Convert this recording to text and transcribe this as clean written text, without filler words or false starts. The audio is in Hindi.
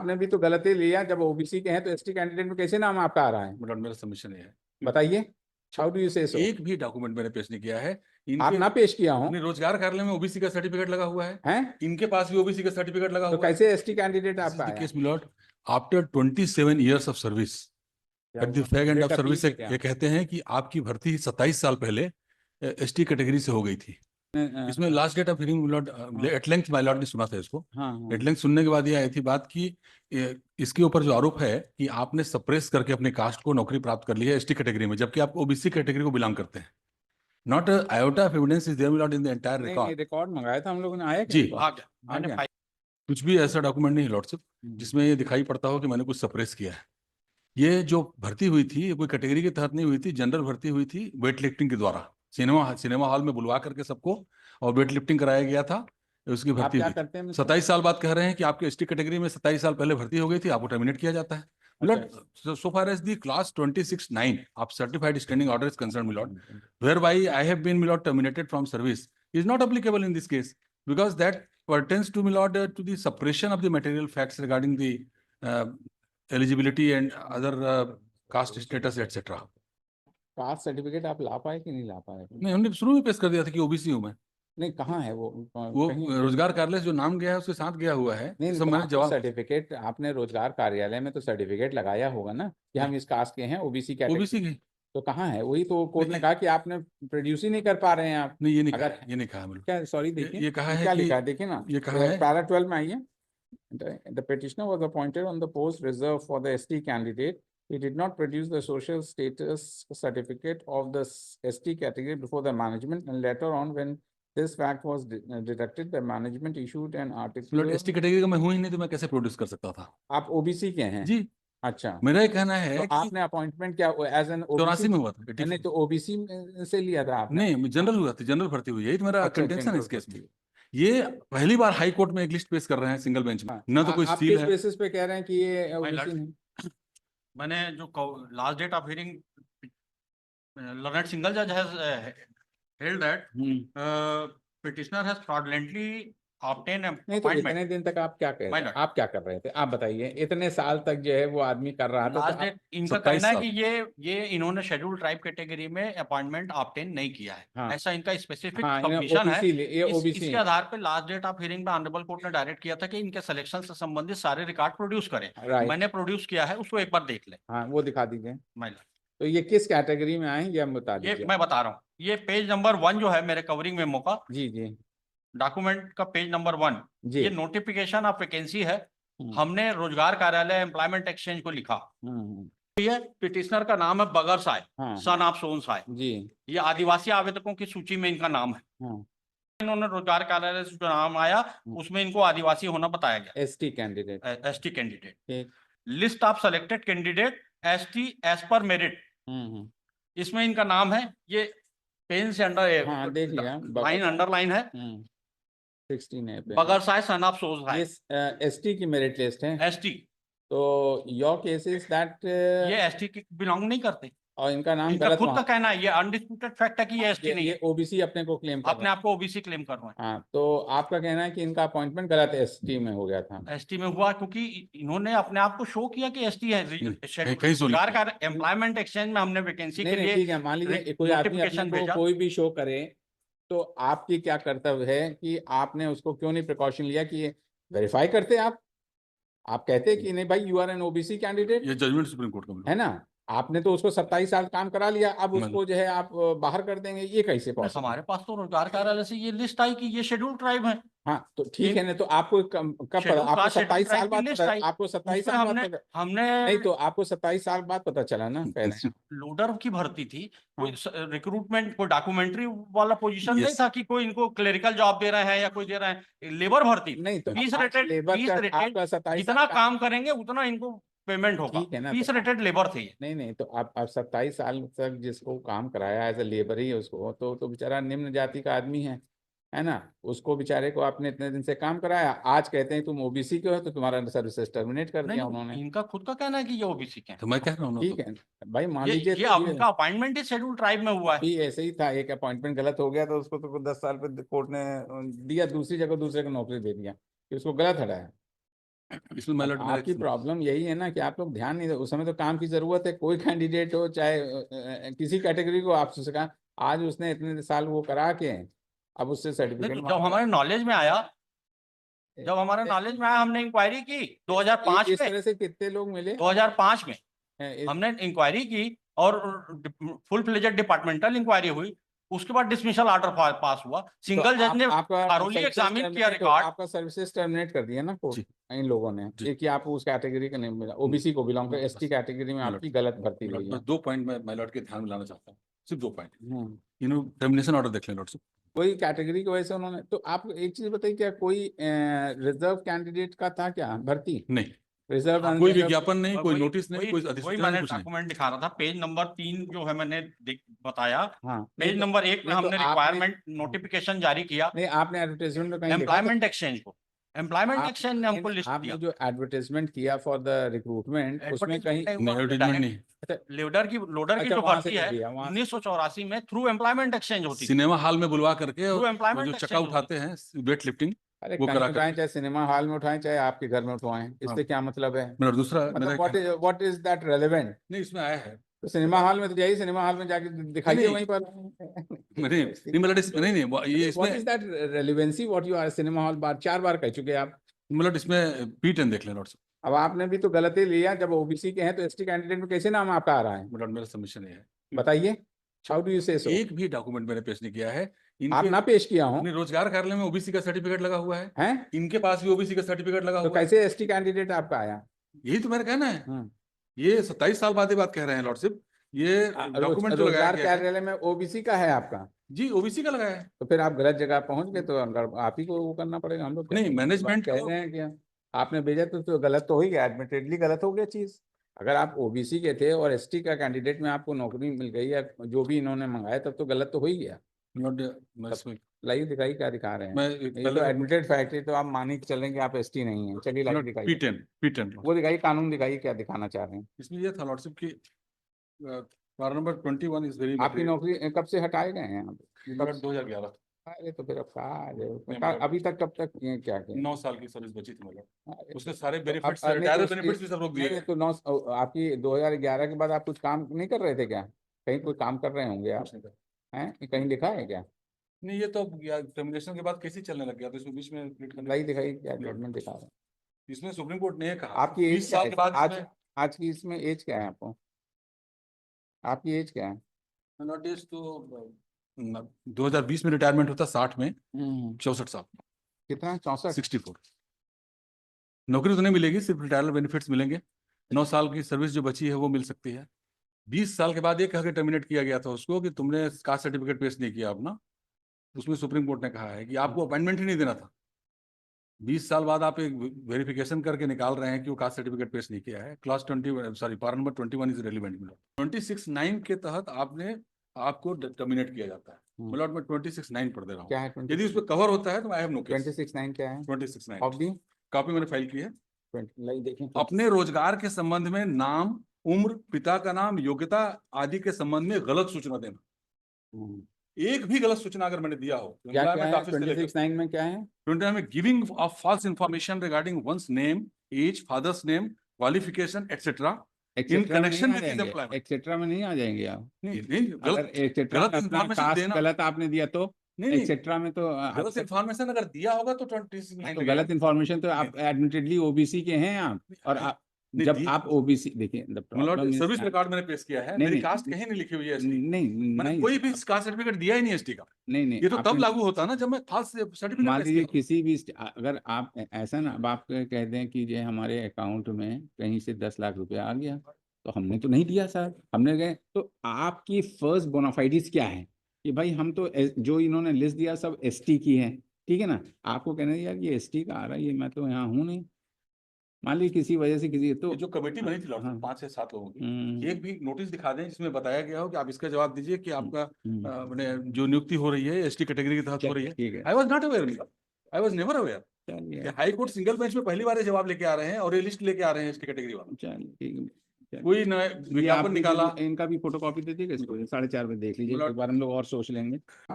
आपने भी तो गलती लिया, जब ओबीसी के हैं तो एसटी कैंडिडेट में कैसे नाम आपका आ रहा है? मतलब मेरा सबमिशन है, बताइए, हाउ डू यू से सो? एक भी डॉक्यूमेंट मैंने पेश नहीं किया है। आप इनके ना पेश किया हो? अपने रोजगार कार्यालय में ओबीसी का सर्टिफिकेट लगा हुआ है, हैं? इनके पास भी ओबीसी का सर्टिफिकेट लगा तो हुआ है। कैसे एसटी कैंडिडेट दिस इज आपका द आया? Case milord, after 27 years of service क्या एट द हुआ? फैग एंड ऑफ बेटा पी सर्विस, के क्या? ये कहते हैं कि आपकी भर्ती 27 साल पहले एसटी कैटेगरी से हो गई थी। इसमें last date of hearing milord, at length my lord ने सुना था इसको। हाँ एट लेंथ सुनने के बाद ये आई थी बात कि इसके ऊपर जो आरोप है कि आपने सप्रेस करके अपने कास्ट को नौकरी प्राप्त कर ली है एसटी कैटेगरी में, जबकि आप ओबीसी कैटेगरी को बिलोंग करते हैं। Not iota of evidence is there milord in the entire नहीं, रिकॉर्ड। रिकॉर्ड मंगाया था हम लोगों ने, आया जी, क्या? आ गया, आ मैंने गया। कुछ भी ऐसा डॉक्यूमेंट नहीं है लॉर्डशिप जिसमें ये दिखाई पड़ता हो कि मैंने कुछ सप्रेस किया है। ये जो भर्ती हुई थी ये कोई कैटेगरी के तहत नहीं हुई थी, जनरल भर्ती हुई थी वेट लिफ्टिंग के द्वारा, सिनेमा हॉल में बुलवा करके सबको और वेट लिफ्टिंग कराया गया था, उसकी आप भर्ती क्या हुई थी। करते हैं मिस्टर? 27 साल बाद कह रहे हैं कि आपके एसटी कैटेगरी में 27 साल पहले भर्ती हो गई थी, आपको टर्मिनेट किया जाता है। Milord, so far as the clause 26(9) of certified standing order is concern milord, whereby I have been, my lord, terminated from service, is not applicable in this case, because that pertains to, my lord, to the suppression of the material facts regarding the uh, eligibility and other caste status, etc. Caste certificate आप ला पाए कि नहीं ला पाए? नहीं, हमने शुरू में पेश कर दिया था कि ओबीसी हूं मैं। नहीं, कहाँ है वो? वो कहीं रोजगार कार्यालय से जो नाम गया है उसके साथ गया हुआ है, नहीं, सब तो मैंने आपने जवाब। सर्टिफिकेट, आपने रोजगार कार्यालय में तो सर्टिफिकेट लगाया होगा ना कि हम इस कास्ट के हैं, ओबीसी कैटेगरी। ओबीसी की तो कहाँ है? वही तो कोर्ट ने नहीं, कहा कि आपने प्रोड्यूस ही नहीं कर पा रहे हैं आप। नहीं, ये नहीं अगर कहा, ये नहीं कहा बिल्कुल। क्या, सॉरी देखिए ये कहा है क्या कि, लिखा है, देखिए ना, ये कहा है पैरा 12 में आइए। The petitioner was appointed on the post reserved for the ST candidate. He did not produce the social status certificate of the ST category before the management, and later on, when this fact was detected, the management issued an article. ST category का मैं हूं ही नहीं तो मैं कैसे प्रोड्यूस कर सकता था? आप ओबीसी के हैं? जी, अच्छा, मेरा ये कहना है तो कि आपने अपॉइंटमेंट क्या एज एन ओबीसी? 84 में हुआ था, नहीं, तो ओबीसी से लिया था आपने? नहीं, जनरल हुआ था, जनरल भर्ती हुई, यही तो मेरा अच्छा, कंटेंशन है जनरल इस केस में। भर्ती। ये पहली बार हाई कोर्ट में एक लिस्ट पेश कर रहे हैं सिंगल बेंच में, हाँ, न तो कोई आप सील किस है। बेसिस पे कह रहे हैं कि ये My ओबीसी lord, नहीं? मैंने जो last date of hearing learned single जज has held that petitioner has fraudulently obtained नहीं, तो appointment. इतने दिन तक आप क्या कह My रहे lord, आप क्या कर रहे थे? आप बताइए, इतने साल तक जो है वो आदमी कर रहा था, तो लास्ट डेट आप, इनका 27 कहना है साल। कि ये इन्होंने शेड्यूल ट्राइब कैटेगरी में अपॉइंटमेंट ऑब्टेन नहीं किया है, हाँ, ऐसा इनका स्पेसिफिक हाँ, इन्हें सबमिशन है। ओबीसी, ये ओबीसी इसके आधार पे लास्ट डेट ऑफ हियरिंग में ऑनरेबल कोर्ट ने डायरेक्ट किया था कि इनके सिलेक्शन से संबंधित सारे रिकॉर्ड प्रोड्यूस करें। राइट। मैंने प्रोड्यूस किया है, उसको एक बार देख लें। हाँ, वो दिखा दीजिए। My lord, तो ये किस कैटेगरी में आए ये हम बता ये दीजिए। मैं बता रहा हूँ, ये पेज नंबर 1 जो है मेरे कवरिंग मेमो का, जी जी डॉक्यूमेंट का पेज नंबर 1, जी। ये नोटिफिकेशन ऑफ वैकेंसी है। हम्म, हमने रोजगार कार्यालय एम्प्लॉयमेंट एक्सचेंज को लिखा। हम्म, ये पिटिशनर का नाम है बगर साय, हाँ सन ऑफ सोन साय। जी, ये आदिवासी आवेदकों की सूची में इनका नाम है। हाँ, इन्होंने रोजगार कार्यालय से जो नाम आया उसमें इनको आदिवासी होना बताया गया। ST candidate. एसटी कैंडिडेट, ठीक। List of selected candidate ST as per merit, hmm, इसमें इनका नाम है। ये पेन से अंडर हाँ, देख लिया, लाइन अंडरलाइन है, 16 है पे। बगर साय सन ऑफ सोन साय, ये एसटी की मेरिट लिस्ट है। एसटी। तो योर केस इज दैट ये एसटी की बिलोंग नहीं करते, और इनका नाम इनका गलत खुद का वहाँ, कहना है, ये अनडिस्प्यूटेड फैक्ट है कि ये एसटी नहीं ये है, ओबीसी अपने को क्लेम कर अपने रहा है। आप को ओबीसी क्लेम कर रहे हैं। हाँ, तो आपका कहना है कि इनका अपॉइंटमेंट गलत एसटी में हो गया था? एसटी में हुआ क्योंकि इन्होंने अपने आप को शो किया कि एसटी है। कहीं सो रोजगार का एम्प्लॉयमेंट एक्सचेंज में हमने वैकेंसी नहीं के नहीं, लिए ठीक है, मान लीजिए कोई आदमी अपने नोटिफिकेशन को भेजा। कोई भी शो करे, तो आपकी क्या कर्तव्य है कि आपने उसको क्यों नहीं प्रिकॉशन लिया कि ये वेरीफाई करते? आप कहते कि नहीं भाई, you are an OBC candidate, ये जजमेंट सुप्रीम कोर्ट का है ना? आपने तो उसको 27 साल काम करा लिया, अब उसको जो है आप बाहर कर देंगे, ये कैसे पॉसिबल? हमारे पास तो रोजगार कार्यालय से ये लिस्ट आई कि ये शेड्यूल ट्राइब है। हाँ, तो ठीक है ना, तो आपको कब पता? आपको 27 साल बाद पता? आपको 27 साल बाद पता? हमने नहीं, तो आपको 27 साल बाद पता चला ना पहले? लोडर की भर्ती थी, कोई हाँ। रिक्रूटमेंट, कोई डॉक्यूमेंट्री वाला पोजीशन नहीं Yes. था कि कोई इनको क्लेरिकल जॉब दे रहे हैं या कोई दे रहे हैं। लेबर भर्ती, नहीं, तो फीस आप रेटेड, लेबर फीस का रेटेड, आपका 27 जितना साल काम करेंगे उतना इनको पेमेंट होगा, ठीक है ना, फीस तो रेटेड लेबर थे ये। नहीं नहीं, तो आप 27 साल तक जिसको काम कराया एज ए लेबर ही उसको, तो बेचारा निम्न जाति का आदमी है ना? उसको बेचारे को आपने इतने दिन से काम कराया, आज कहते हैं तुम ओबीसी के हो तो तुम्हारा सर्विसेज टर्मिनेट कर दिया उन्होंने। इनका खुद का कहना है कि ये ओबीसी के हैं। तो मैं कह रहा हूँ ना, ठीक है भाई, मान ये लीजिए ये तो उनका अपॉइंटमेंट इस शेड्यूल ट्राइब में हुआ है। भी ऐसे ही था, एक अपॉइंटमेंट गलत हो गया तो उसको तो 10 साल पे कोर्ट ने दिया, दूसरी जगह दूसरे को नौकरी दे दिया कि उसको गलत हटाया। इसमें my lord, आपकी प्रॉब्लम यही है ना कि आप लोग ध्यान नहीं दे, उस समय तो काम की जरूरत है, कोई कैंडिडेट हो चाहे किसी कैटेगरी को, आप उससे कहा आज उसने इतने साल वो करा के अब उससे नहीं, सर्टिफिकेट तो जब हमारे नॉलेज में आया, हमने इंक्वायरी की 2005 इस में, तरह से कितने लोग मिले 2005 में इस- हमने इंक्वायरी की और फुल फ्लेजेड डिपार्टमेंटल इंक्वायरी हुई। उसके बाद डिसमिसल ऑर्डर पास हुआ। तो सिंगल जज ने आपका thoroughly services एग्जामिन किया terminate रिकॉर्ड। आपका सर्विसेज टर्मिनेट कर दिया ना कोर्ट जी। इन लोगों ने, जी। एक कि आपको उस कैटेगरी का नहीं मिला, ओबीसी को बिलोंग कर, बस, एसटी कैटेगरी में my lord, आपकी गलत भर्ती my हुई lord, है। बस 2 पॉइंट मैं my lord के ध्यान में लाना चाहता हूँ, सिर्फ 2 पॉइंट। हम्म। टर्मिनेशन ऑर्डर देख लें लॉर्ड साहब। कोई कैटेगरी की वजह से उन्होंने, तो आप एक चीज बताइए, क्या कोई रिजर्व कैंडिडेट का था क्या भर्ती? नहीं, रिजर्व कोई विज्ञापन नहीं, कोई वही- नोटिस नहीं, कोई वही अधिसूचना मैंने नहीं, कुछ नहीं। डॉक्यूमेंट दिखा रहा था, पेज नंबर 3 जो है मैंने बताया। हाँ पेज नहीं, नंबर 1 में नहीं तो हमने आपने, रिक्वायरमेंट नोटिफिकेशन जारी किया नहीं आपने एडवर्टाइजमेंट में कहीं लिखा था? एम्प्लॉयमेंट एक्सचेंज को। एम्प्लॉयमेंट आप- एक्सचेंज ने हमको नहीं, लिस्ट आपने दिया। जो एडवर्टाइजमेंट किया फॉर द रिक्रूटमेंट उसमें कहीं, नहीं, एडवर्टाइजमेंट नहीं। लोडर की अच्छा जो वहां से भर्ती कर है दिया वहां, 1984 में थ्रू एम्प्लॉयमेंट एक्सचेंज होती थी। सिनेमा हॉल में बुलवा करके थ्रू और वो एम्प्लॉयमेंट जो चक्का एक्सचेंज उठाते हैं वेट लिफ्टिंग, अरे वो कहीं करा उठाएं, कर। चाहे सिनेमा हॉल में उठाएं चाहे आपके घर में उठवाएं, हाँ। इससे क्या मतलब है? मेरा दूसरा मेरा मतलब व्हाट इज दैट रेलेवेंट? नहीं, इसमें आया है। तो सिनेमा हॉल में तो जाइए, सिनेमा हॉल में जाके दिखाइए नहीं, वहीं पर। नहीं नहीं, मतलब नहीं नहीं ये व्हाट इज इसमें that relevancy what you are, cinema hall बार 4 बार कह चुके हैं आप। मतलब इसमें P10 देख लें लॉर्ड साहब। अब आपने भी तो गलती लिया, जब ओबीसी के हैं तो एसटी कैंडिडेट में कैसे नाम आपका आ रहा है? मतलब मेरा सबमिशन ये है, बताइए, हाउ डू यू से सो? एक भी डॉक्यूमेंट मैंने पेश नहीं किया है। आप इनके ना पेश किया हो अपने रोजगार कार्यालय में ओबीसी का सर्टिफिकेट लगा हुआ है, हैं? इनके पास भी ओबीसी का सर्टिफिकेट लगा तो हुआ है। कैसे एसटी कैंडिडेट आपका आया? यही तो मेरा कहना है। हम्म। ये 27 साल बाद ये बात कह रहे हैं लॉर्डशिप। ये डॉक्यूमेंट जो लगाया रोजगार गया है, कार्यालय में ओबीसी का है आपका, जी ओबीसी का लगाया है। तो फिर आप गलत जगह पहुंच गए, तो आप ही को वो करना पड़ेगा। हम लोग क्या नहीं, मैनेजमेंट कह रहे हैं कि आपने भेजा तो गलत तो हो ही गया, एडमिटेडली गलत हो गया चीज। अगर आप ओबीसी के थे और एसटी का कैंडिडेट में आपको नौकरी मिल गई या जो भी इन्होंने मंगाया, तब तो गलत तो हो ही गया। मैं इसमें लाइए दिखाई क्या दिखा रहे मैं हैं, ये तो पहले एडमिटेड फैक्ट है, तो आप मान के चलेंगे आप एसटी नहीं है। चलिए लाइए दिखाइए, P10 वो दिखाइए, कानून दिखाइए क्या दिखाना चाह रहे हैं। इसमें ये था लॉर्डशिप की पारा नंबर 21 इज वेरी आपकी नौकरी कब से हटाए गए हैं आप? 2011। अरे तो फिर अब कहा मतलब- अभी तक कब तक ये क्या किया? 9 साल की सर्विस बची थी मतलब, अरे उसने सारे तो बेनिफिट्स, नहीं तो रिटायरमेंट बेनिफिट्स भी सब रोक दिए नहीं, गए। तो आपकी 2011 के बाद आप कुछ काम नहीं कर रहे थे क्या? कहीं कोई काम कर रहे होंगे आप, कुछ नहीं था। हैं? ये कहीं लिखा है क्या? नहीं, ये तो टर्मिनेशन के बाद कैसे चलने लग गया, तो इसमें बीच में क्लिक करने लाई दिखाई क्या जजमेंट दिखा रहे हैं? इसमें सुप्रीम कोर्ट ने ये कहा आपकी एज 20 क्या साल है के बाद आज? इसमें आज की इसमें एज क्या है आपको? आपकी एज क्या है? नोटिस तो 2020 में रिटायरमेंट होता 60 में, 64 साल, कितना? 64? 64। नौकरी तो नहीं मिलेगी, सिर्फ रिटायरमेंट बेनिफिट्स मिलेंगे। 9 साल की सर्विस जो बची है वो मिल सकती है। 20 साल के बाद ये कह के टर्मिनेट किया गया था उसको कि तुमने कास्ट सर्टिफिकेट पेश नहीं किया अपना। उसमें सुप्रीम कोर्ट ने कहा है कि आपको अपॉइंटमेंट ही नहीं देना था। 20 साल बाद आप एक वेरिफिकेशन करके निकाल रहे हैं कि वो कास्ट सर्टिफिकेट पेश नहीं किया है। क्लास 20 सॉरी पारा नंबर 21 इज रेलिवेंट। 26(9) के तहत आपको टर्मिनेट किया जाता है। मिलॉट में 26(9) पढ़ दे रहा क्या हूँ, है? यदि उस पर कवर होता है तो आई हैव नो केस। 26(9) क्या है? 26(9) ऑफ दी कॉपी मैंने फाइल की है। 20 लाई देखें। अपने रोजगार के संबंध में नाम, उम्र, पिता का नाम, योग्यता आदि के संबंध में गलत सूचना देना। एक भी गलत सूचना अगर मैंने दिया हो तो क्या क्या employment है? office से लेकर 26(9) में क्या है? 29 में giving of false information regarding one's name, age, father's name, qualification etcetera in connection with his employment. Etcetera में नहीं आ जाएंगे आप। नहीं नहीं, अगर गलत एक्सेट्रा गलत में अपना इंफॉर्मेशन कास्ट देना, गलत आपने दिया तो नहीं नहीं, एक्सेट्रा में तो गलत इंफॉर्मेशन अगर दिया होगा तो 26(9) तो लगेगा। गलत इन्फॉर्मेशन तो आप एडमिटेडली ओबीसी के हैं आप, और आप नहीं, जब दी- आप ओबीसी देखिए, the problem is service record मैंने पेश किया है, नहीं, मेरी नहीं, कास्ट कहीं नहीं लिखी हुई है एसटी। नहीं मैंने नहीं कोई भी कास्ट सर्टिफिकेट दिया ही नहीं एसटी का। नहीं नहीं ये तो तब आपने- लागू होता ना जब मैं फॉल्स सर्टिफिकेट मान पेश लीजिए किया। किसी भी अगर आप ऐसा ना, अब आप कह दें कि ये हमारे अकाउंट में कहीं से 10 लाख रुपया आ गया, तो हमने तो नहीं दिया सर, हमने गए तो आपकी फर्स्ट बोनाफाइडिस क्या है कि भाई हम तो जो इन्होंने लिस्ट दिया सब एसटी की है, ठीक है ना? आपको कहना यार ये एसटी का आ रहा है, ये मैं तो यहाँ हूँ नहीं। मान लीजिए किसी वजह से किसी तो ये जो कमेटी बनी थी लॉर्ड हाँ। 5 से 7 लोगों की, हम्म, एक भी नोटिस दिखा दें जिसमें बताया गया हो कि आप इसका जवाब दीजिए कि आपका हम्म, मैंने जो नियुक्ति हो रही है एसटी कैटेगरी के तहत हो रही है। ठीक है, I was not aware, I was never aware चलिए कि हाई कोर्ट सिंगल बेंच में पहली बार ये जवाब लेके आ रहे हैं और ये लिस्ट लेके आ रहे हैं एसटी कैटेगरी वाला। चलिए ठीक है। कोई न ये विज्ञापन आपकी निकाला। इनका भी फोटो कॉपी दे दीजिएगा, इसको 4:30 बजे देख लीजिए, एक बार हम लोग और सोच लेंगे।